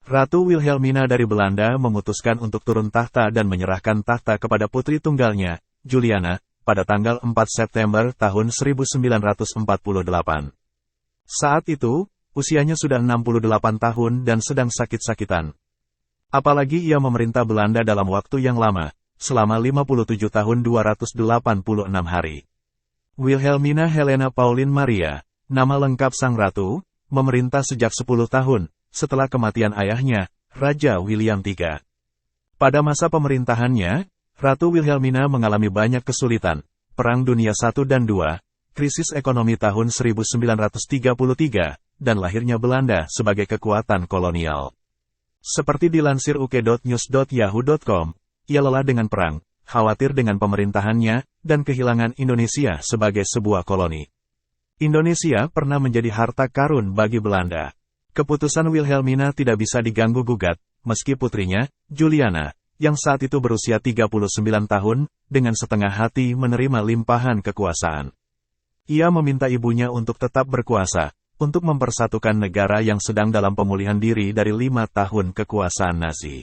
Ratu Wilhelmina dari Belanda memutuskan untuk turun tahta dan menyerahkan tahta kepada putri tunggalnya, Juliana, pada tanggal 4 September tahun 1948. Saat itu, usianya sudah 68 tahun dan sedang sakit-sakitan. Apalagi ia memerintah Belanda dalam waktu yang lama, selama 57 tahun 286 hari. Wilhelmina Helena Pauline Maria, nama lengkap Sang Ratu, memerintah sejak 10 tahun, setelah kematian ayahnya, Raja William III. Pada masa pemerintahannya, Ratu Wilhelmina mengalami banyak kesulitan, Perang Dunia I dan II, krisis ekonomi tahun 1933, dan lahirnya Belanda sebagai kekuatan kolonial. Seperti dilansir uk.news.yahoo.com, ia lelah dengan perang, khawatir dengan pemerintahannya, dan kehilangan Indonesia sebagai sebuah koloni. Indonesia pernah menjadi harta karun bagi Belanda. Keputusan Wilhelmina tidak bisa diganggu-gugat, meski putrinya, Juliana, yang saat itu berusia 39 tahun, dengan setengah hati menerima limpahan kekuasaan. Ia meminta ibunya untuk tetap berkuasa, untuk mempersatukan negara yang sedang dalam pemulihan diri dari 5 tahun kekuasaan Nazi.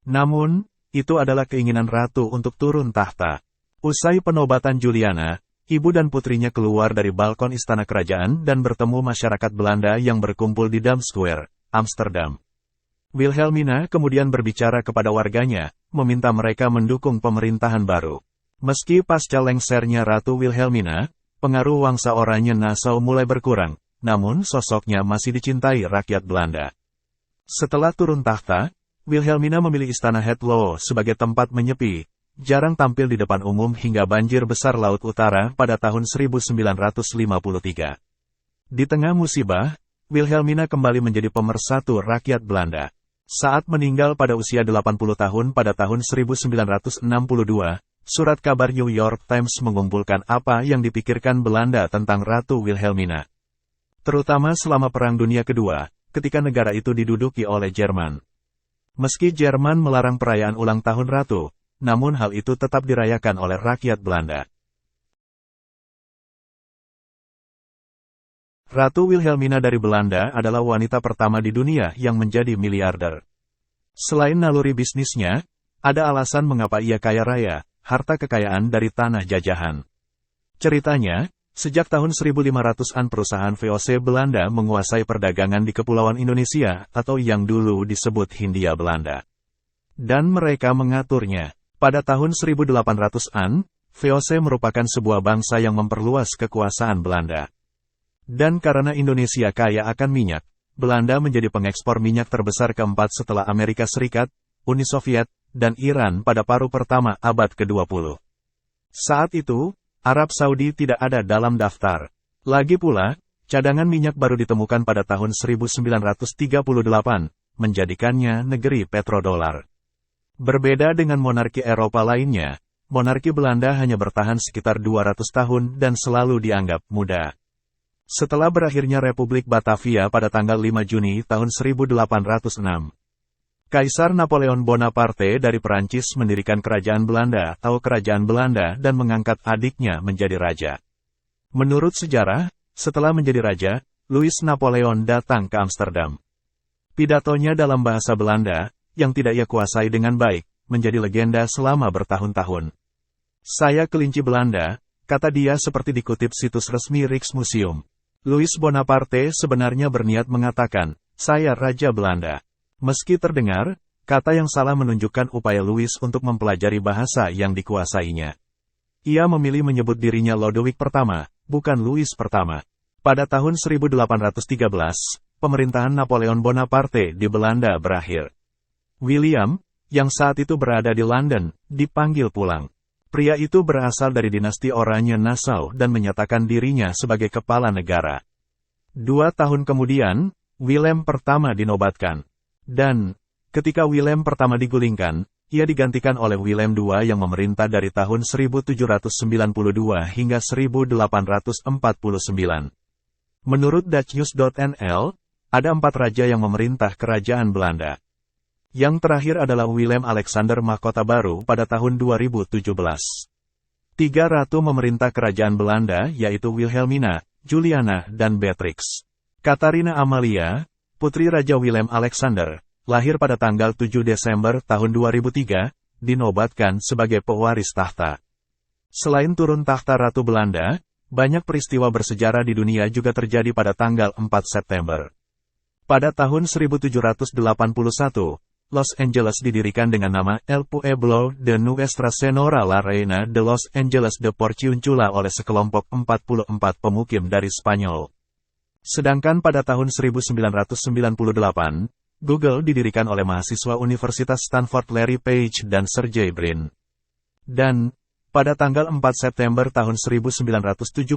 Namun, itu adalah keinginan Ratu untuk turun tahta. Usai penobatan Juliana, ibu dan putrinya keluar dari balkon istana kerajaan dan bertemu masyarakat Belanda yang berkumpul di Dam Square, Amsterdam. Wilhelmina kemudian berbicara kepada warganya, meminta mereka mendukung pemerintahan baru. Meski pasca lengsernya Ratu Wilhelmina, pengaruh Wangsa Oranye Nassau mulai berkurang, namun sosoknya masih dicintai rakyat Belanda. Setelah turun tahta, Wilhelmina memilih Istana Hetlo sebagai tempat menyepi, jarang tampil di depan umum hingga banjir besar Laut Utara pada tahun 1953. Di tengah musibah, Wilhelmina kembali menjadi pemersatu rakyat Belanda. Saat meninggal pada usia 80 tahun pada tahun 1962, surat kabar New York Times mengumpulkan apa yang dipikirkan Belanda tentang Ratu Wilhelmina. Terutama selama Perang Dunia Kedua, ketika negara itu diduduki oleh Jerman. Meski Jerman melarang perayaan ulang tahun Ratu, namun hal itu tetap dirayakan oleh rakyat Belanda. Ratu Wilhelmina dari Belanda adalah wanita pertama di dunia yang menjadi miliarder. Selain naluri bisnisnya, ada alasan mengapa ia kaya raya, harta kekayaan dari tanah jajahan. Ceritanya, sejak tahun 1500-an perusahaan VOC Belanda menguasai perdagangan di Kepulauan Indonesia atau yang dulu disebut Hindia Belanda. Dan mereka mengaturnya. Pada tahun 1800-an, VOC merupakan sebuah bangsa yang memperluas kekuasaan Belanda. Dan karena Indonesia kaya akan minyak, Belanda menjadi pengekspor minyak terbesar keempat setelah Amerika Serikat, Uni Soviet, dan Iran pada paruh pertama abad ke-20. Saat itu, Arab Saudi tidak ada dalam daftar. Lagi pula, cadangan minyak baru ditemukan pada tahun 1938, menjadikannya negeri petrodolar. Berbeda dengan monarki Eropa lainnya, monarki Belanda hanya bertahan sekitar 200 tahun dan selalu dianggap muda. Setelah berakhirnya Republik Batavia pada tanggal 5 Juni tahun 1806, Kaisar Napoleon Bonaparte dari Perancis mendirikan Kerajaan Belanda atau Kerajaan Belanda dan mengangkat adiknya menjadi raja. Menurut sejarah, setelah menjadi raja, Louis Napoleon datang ke Amsterdam. Pidatonya dalam bahasa Belanda, yang tidak ia kuasai dengan baik, menjadi legenda selama bertahun-tahun. Saya kelinci Belanda, kata dia seperti dikutip situs resmi Rijksmuseum. Louis Bonaparte sebenarnya berniat mengatakan, saya Raja Belanda. Meski terdengar, kata yang salah menunjukkan upaya Louis untuk mempelajari bahasa yang dikuasainya. Ia memilih menyebut dirinya Lodewijk pertama, bukan Louis pertama. Pada tahun 1813, pemerintahan Napoleon Bonaparte di Belanda berakhir. William, yang saat itu berada di London, dipanggil pulang. Pria itu berasal dari dinasti Oranye Nassau dan menyatakan dirinya sebagai kepala negara. 2 tahun kemudian, Willem pertama dinobatkan. Dan, ketika Willem pertama digulingkan, ia digantikan oleh Willem II yang memerintah dari tahun 1792 hingga 1849. Menurut dutchnews.nl, ada 4 raja yang memerintah kerajaan Belanda. Yang terakhir adalah Willem Alexander Mahkota Baru pada tahun 2017. 3 ratu memerintah kerajaan Belanda yaitu Wilhelmina, Juliana, dan Beatrix. Katarina Amalia, putri Raja Willem Alexander, lahir pada tanggal 7 Desember tahun 2003, dinobatkan sebagai pewaris tahta. Selain turun tahta Ratu Belanda, banyak peristiwa bersejarah di dunia juga terjadi pada tanggal 4 September. Pada tahun 1781, Los Angeles didirikan dengan nama El Pueblo de Nuestra Señora la Reina de Los Angeles de Porciúncula oleh sekelompok 44 pemukim dari Spanyol. Sedangkan pada tahun 1998, Google didirikan oleh mahasiswa Universitas Stanford Larry Page dan Sergey Brin. Dan, pada tanggal 4 September tahun 1971,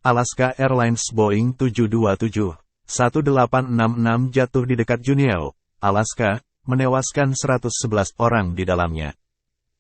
Alaska Airlines Boeing 727-1866 jatuh di dekat Juneau, Alaska, menewaskan 111 orang di dalamnya.